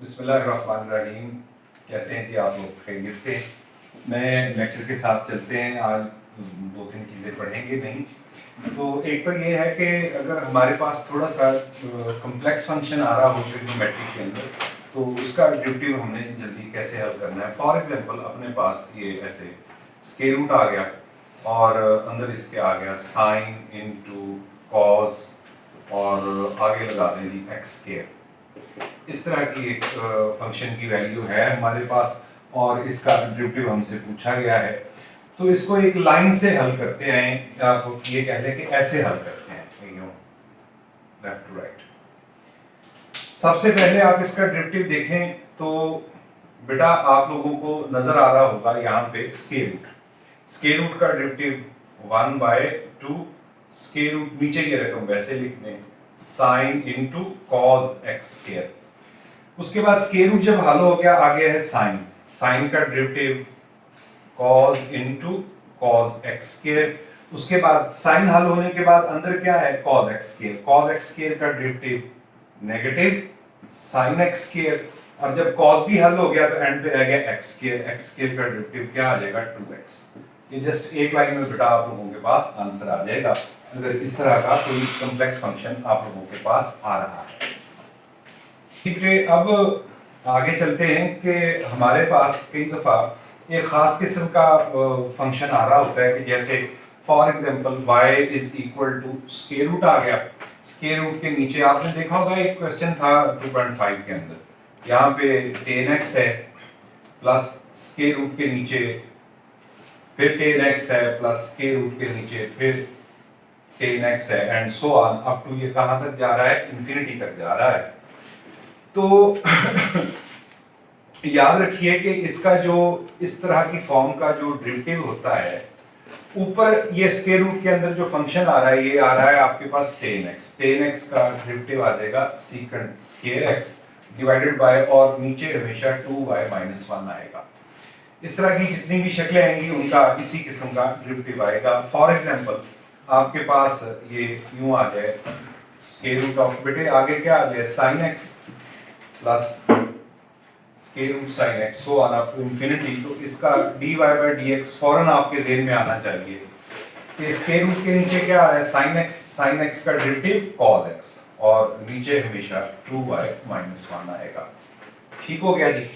बिस्मिल्लाहिर्रहमानिर्रहीम। कैसे हैं जी आप लोग? खैरियत से? मैं लेक्चर के साथ चलते हैं। आज दो तीन चीज़ें पढ़ेंगे नहीं तो एक तो ये है कि अगर हमारे पास थोड़ा सा कम्प्लेक्स फंक्शन आ रहा हो ट्रिग्नोमेट्रिक के अंदर तो उसका डेरिवेटिव हमने जल्दी कैसे हल करना है। फॉर एग्जांपल अपने पास ये ऐसे स्क्वायर रूट आ गया और अंदर इसके आ गया साइन इनटू कॉस और आगे लगा दें जी एक्स स्क्वायर। इस तरह की एक फंक्शन की वैल्यू है हमारे पास और इसका डेरिवेटिव हमसे पूछा गया है। तो इसको एक लाइन से हल करते हैं, आपको ये कह लें कि ऐसे हल करते हैं यूं लेफ्ट टू राइट। सबसे पहले आप इसका डेरिवेटिव देखें तो बेटा आप लोगों को नजर आ रहा होगा यहाँ पे स्क्वायर रूट का डेरिवेटिव 1/2 स्क्वायर रूट नीचे की रकम वैसे लिख दें sine into cos x square. उसके बाद स्क्वायर रूट जब हल हो गया आ गया है साइन का derivative cos into cos x square. उसके बाद साइन हल होने के बाद अंदर क्या है cos x स्क्वायर का derivative negative sin x square. और जब cos भी हल हो गया तो एंड पे रह गया x स्क्वायर का डेरिवेटिव क्या आ जाएगा 2x। ये जस्ट एक लाइन में बेटा आप लोगों के पास आंसर आ जाएगा अगर इस तरह का कोई कॉम्प्लेक्स फंक्शन आप लोगों के पास आ रहा है। ठीक है, अब आगे चलते हैं कि हमारे पास कई दफा एक खास किस्म का फंक्शन आ रहा होता है कि जैसे for example y is equal to square root आ गया। स्क्वायर रूट के नीचे आपने देखा होगा एक क्वेश्चन था 2.5 के अंदर, यहाँ पे tan x है प्लस स्क्वायर रूट के नीचे फिर tan x है प्लस स्क्वायर रूट के नीचे फिर tan x है and so on up to ये कहाँ तक जा रहा है, इन्फिनिटी तक जा रहा है। तो याद रखिए कि इसका जो इस तरह की फॉर्म का जो डेरिवेटिव होता है ऊपर ये स्क्वायर रूट के अंदर जो फंक्शन आ रहा है ये आ रहा है आपके पास tan x का डेरिवेटिव आ जाएगा secant square x divided by और नीचे हमेशा 2y माइनस 1 आएगा। इस तरह की जितनी भी शक्लें आएंगी उनका इसी किस्म का डेरिवेटिव आएगा। फॉर एग्जांपल आपके पास ये यूं आ जाए स्क्वायर रूट ऑफ बेटे आगे क्या आ जाए sin x plus square root sin x so on up to infinity. तो इसका dy by dx फौरन आपके ज़हन में आना चाहिए कि स्क्वायर रूट के नीचे क्या आ रहा है sin x का डेरिवेटिव cos x और नीचे हमेशा 2y माइनस 1 आएगा। ठीक हो गया जी।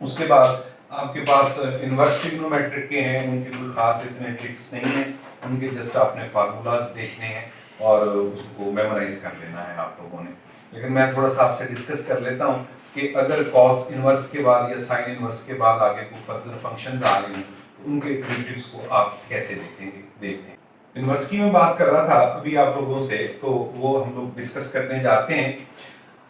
उसके बाद आपके पास इनवर्स ट्रिग्नोमेट्रिक के हैं, उनके कोई खास इतने ट्रिक्स नहीं है, उनके जस्ट आपने फार्मूलाज देखने हैं और उसको मेमोराइज कर लेना है आप लोगों ने। लेकिन मैं थोड़ा सा आपसे डिस्कस कर लेता हूं कि अगर कॉस इनवर्स के बाद या साइन इनवर्स के बाद आगे कोई फर्दर फंक्शंस आ रहे हैं तो उनके डेरिवेटिव्स को आप कैसे देखेंगे देखते हैं। इनवर्स की मैं बात कर रहा था अभी आप लोगों से, तो वो हम लोग डिस्कस करने जाते हैं।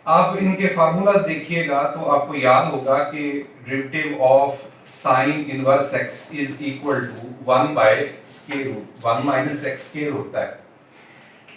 आप इनके फार्मूलाज देखिएगा तो आपको याद होगा कि derivative of sine inverse x is equal to 1 by square root 1 minus x square होता है।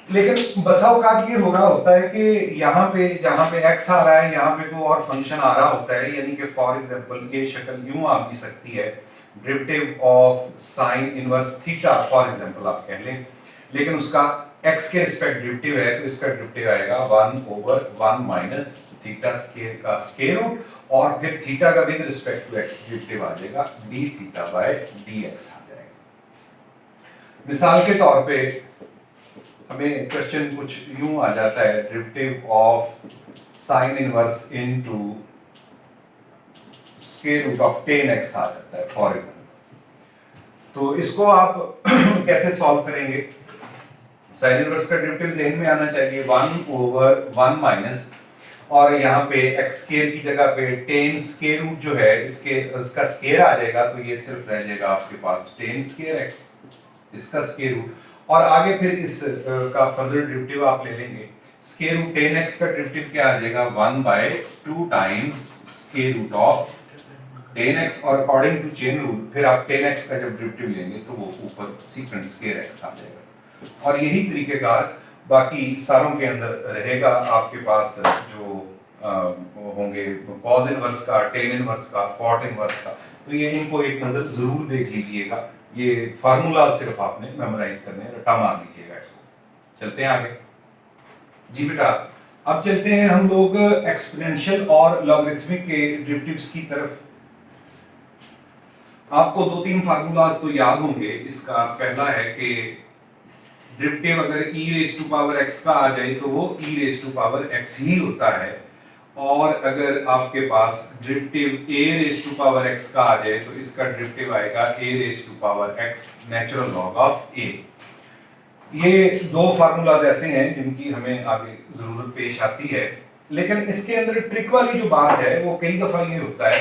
लेकिन बसा औकात ये हो रहा होता है कि यहाँ पे जहाँ पे x आ रहा है यहाँ पे कोई और फंक्शन आ रहा होता है, यानी कि फॉर एग्जांपल ये शक्ल यूं आ भी सकती है derivative of sine inverse theta for example आप कह लें, लेकिन उसका x के रिस्पेक्ट डेरिवेटिव है तो इसका डेरिवेटिव आएगा 1/1 माइनस थीटा स्क्वायर का स्क्वायर रूट और फिर थीटा का with respect to x derivative आ जाएगा d थीटा बाय dx आ जाएगा। मिसाल के तौर पे हमें क्वेश्चन कुछ यूं आ जाता है derivative of sine inverse into square root of tan x आ जाता है फॉर एग्जांपल। तो इसको आप कैसे सॉल्व करेंगे? साइन इनवर्स का डेरिवेटिव ज़हन में आना चाहिए 1/1 माइनस और यहाँ पे x स्क्वायर की जगह पे tan स्क्वायर रूट जो है इसका स्क्वायर आ जाएगा तो ये सिर्फ रह जाएगा आपके पास tan स्क्वायर x इसका स्क्वायर रूट और आगे फिर इस का फर्दर डेरिवेटिव आप ले लेंगे। स्क्वायर रूट tan x का डेरिवेटिव क्या आ जाएगा 1/2 times square root of tan x और अकॉर्डिंग टू चेन रूल फिर आप tan x का जब डेरिवेटिव लेंगे तो वो ऊपर सीकंड स्क्वायर x आ जाएगा। और यही तरीकेकार बाकी सारों के अंदर रहेगा। आपके पास जो होंगे cos इनवर्स का, tan इनवर्स का, cot इनवर्स का, तो ये इनको एक नजर जरूर देख लीजिएगा। ये फार्मूला सिर्फ आपने मेमोराइज करने, रटा मार लीजिएगा इसको। चलते हैं आगे जी बेटा। अब चलते हैं हम लोग एक्सपोनेंशियल और लॉगरिथमिक के डेरिवेटिव्स की तरफ। आपको दो तीन फार्मूलाज तो याद होंगे। इसका पहला है कि डेरिवेटिव अगर e raise to power x का आ जाए तो वो e raise to power x ही होता है, और अगर आपके पास derivative a raise to power x का आ जाए तो इसका डेरिवेटिव आएगा a raise to power x natural log of a। ये दो फार्मूलाज ऐसे हैं जिनकी हमें आगे जरूरत पेश आती है, लेकिन इसके अंदर ट्रिक वाली जो बात है वो कई दफा ये होता है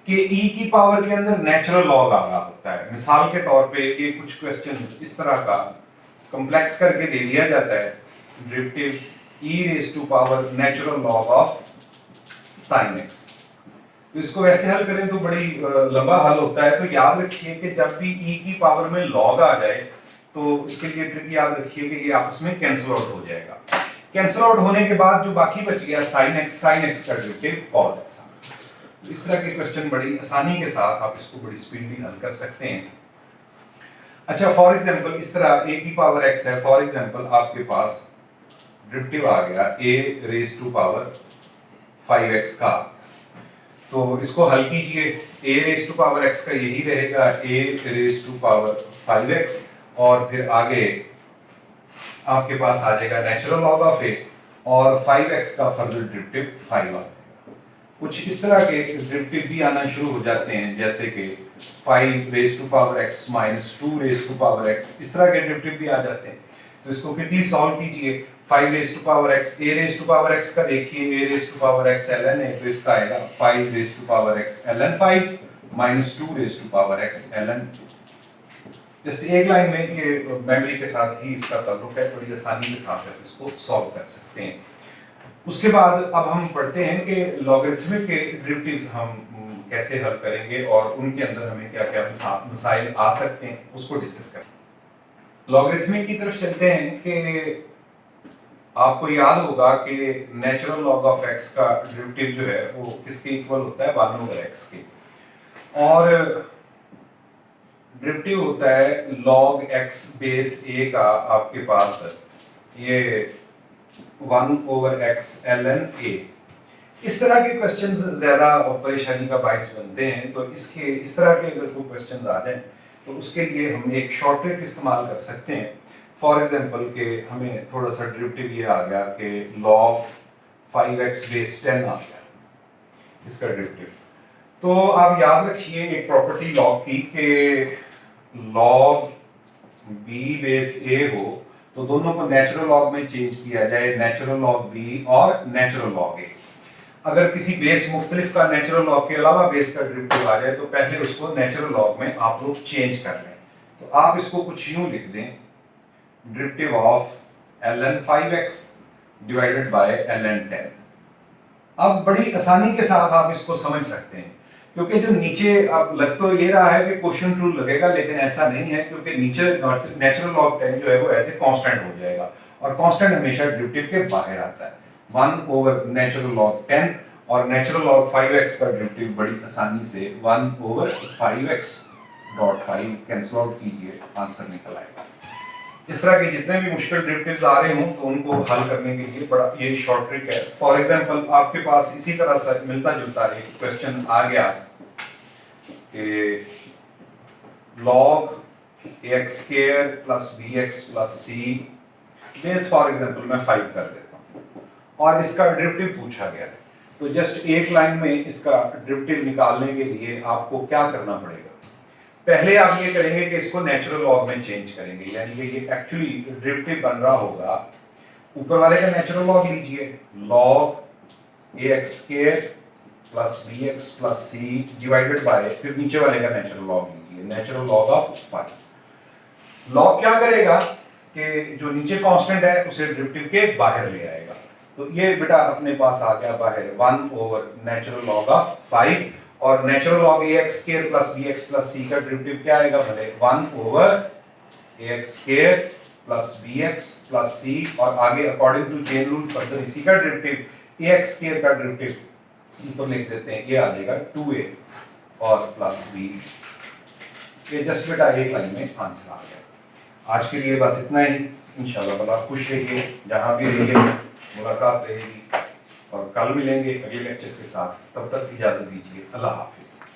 कि e की पावर के अंदर नेचुरल लॉग आ रहा होता है। मिसाल के तौर पे ये कुछ क्वेश्चन इस तरह का कॉम्प्लेक्स करके दे दिया जाता है, derivative e raise to power natural log of sin x। तो इसको वैसे हल करें तो बड़ी लंबा हल होता है। तो याद रखिए कि जब भी e की पावर में लॉग आ जाए तो इसके लिए ट्रिक याद रखिए कि ये आपस में कैंसिल आउट हो जाएगा। कैंसिल आउट होने के बाद जो बाकी बच गया sin x का डेरिवेटिव cos x। तो इस तरह के क्वेश्चन बड़ी आसानी के साथ आप इसको बड़ी स्पीडली हल कर सकते हैं। अच्छा, फॉर एग्जांपल इस तरह a की पावर x है, फॉर एग्जांपल आपके पास डेरिवेटिव आ गया a raise to power 5x का। तो इसको हल कीजिए, a raise to power x का यही रहेगा a raise to power 5x, और फिर आगे आपके पास आ जाएगा नेचुरल लॉग ऑफ a, और 5x का फर्दर डेरिवेटिव 5 आ जाएगा। कुछ इस तरह के डेरिवेटिव भी आना शुरू हो जाते हैं, जैसे कि 5 raise to power x minus 2 raise to power x, इस तरह के डेरिवेटिव भी आ जाते हैं। तो इसको क्विकली सॉल्व कीजिए। 5 raise to power x, a raise to power x का देखिए a raise to power x ln है, तो इसका आएगा 5 raise to power x ln 5 minus 2 raise to power x ln 2। Just एक लाइन में ये मेमोरी के साथ ही इसका ताल्लुक है, बड़ी आसानी के साथ आप इसको सॉल्व कर सकते हैं। उसके बाद अब हम पढ़ते हैं कि लॉगरिथमिक के डेरिवेटिव्स हम कैसे हल करेंगे और उनके अंदर हमें क्या क्या मसाइल आ सकते हैं, उसको डिस्कस करें। लॉगरिथमिक की तरफ चलते हैं कि आपको याद होगा कि नेचुरल लॉग ऑफ x का डेरिवेटिव जो है वो किसके इक्वल होता है, 1/x के, और डेरिवेटिव होता है log x बेस a का आपके पास ये 1/x ln a। इस तरह के क्वेश्चंस ज्यादा परेशानी का बायस बनते हैं। तो इसके इस तरह के अगर कोई क्वेश्चंस आ जाए तो उसके लिए हम एक शॉर्ट ट्रिक इस्तेमाल कर सकते हैं। फॉर एग्जांपल के हमें थोड़ा सा डेरिवेटिव ये आ गया कि log 5x बेस 10 आ गया इसका डेरिवेटिव। तो आप याद रखिए एक प्रॉपर्टी लॉग की कि log b बेस a हो तो दोनों को नेचुरल लॉग में चेंज किया जाए, नेचुरल लॉग b और नेचुरल लॉग a। अगर किसी बेस मुख्तलिफ का नेचुरल लॉग के अलावा बेस का डेरिवेटिव आ जाए तो पहले उसको नेचुरल लॉग में आप लोग चेंज कर लें। तो आप इसको कुछ यूं लिख दें, derivative of ln 5x divided by ln 10। अब बड़ी आसानी के साथ आप इसको समझ सकते हैं, क्योंकि जो नीचे अब लग तो ये रहा है कि क्वेश्चन रूल लगेगा, लेकिन ऐसा नहीं है, क्योंकि नीचे नेचुरल लॉग 10 जो है वो ऐसे कांस्टेंट हो जाएगा, और कांस्टेंट हमेशा डेरिवेटिव के बाहर आता है 1 नेचुरल लॉग 10, और नेचुरल लॉग 5x का डेरिवेटिव बड़ी आसानी से 1/5x डॉट 5 कैंसिल आउट कीजिए, आंसर निकल आएगा। इस तरह के जितने भी मुश्किल डेरिवेटिव्स आ रहे हों तो उनको हल करने के लिए बड़ा ये शॉर्ट ट्रिक है। फॉर एग्जांपल आपके पास इसी तरह से मिलता जुलता एक क्वेश्चन आ गया कि log ax square plus bx plus c base for example मैं 5 कर देता हूँ, और इसका डेरिवेटिव पूछा गया है। तो जस्ट एक लाइन में इसका डेरिवेटिव निकालने के लिए आपको क्या करना पड़ेगा, पहले आप ये करेंगे कि इसको नेचुरल लॉग में चेंज करेंगे, यानी कि ये एक्चुअली डेरिवेटिव बन रहा होगा, ऊपर वाले का नेचुरल लॉग लीजिए log ax square plus bx plus c divided by, फिर नीचे वाले का नेचुरल लॉग लीजिए, नेचुरल लॉग ऑफ 5। लॉग क्या करेगा कि जो नीचे कांस्टेंट है उसे डेरिवेटिव के बाहर ले आएगा। तो ये बेटा अपने पास आ गया बाहर 1 नेचुरल लॉग ऑफ 5, और natural log ax square plus bx plus c का डेरिवेटिव क्या आएगा भले 1 ax square plus bx plus c, और आगे according to chain rule further इसी का डेरिवेटिव ax स्क्वायर का डेरिवेटिव ऊपर लिख देते हैं, ये आ जाएगा 2a और प्लस b। ये जस्ट बेटा एक लाइन में आंसर आ गया। आज के लिए बस इतना ही। इंशाल्लाह खुश रहिए जहां भी रहिए। मुलाकात रहेगी और कल मिलेंगे अगले लेक्चर के साथ। तब तक इजाज़त दीजिए। अल्लाह हाफिज़।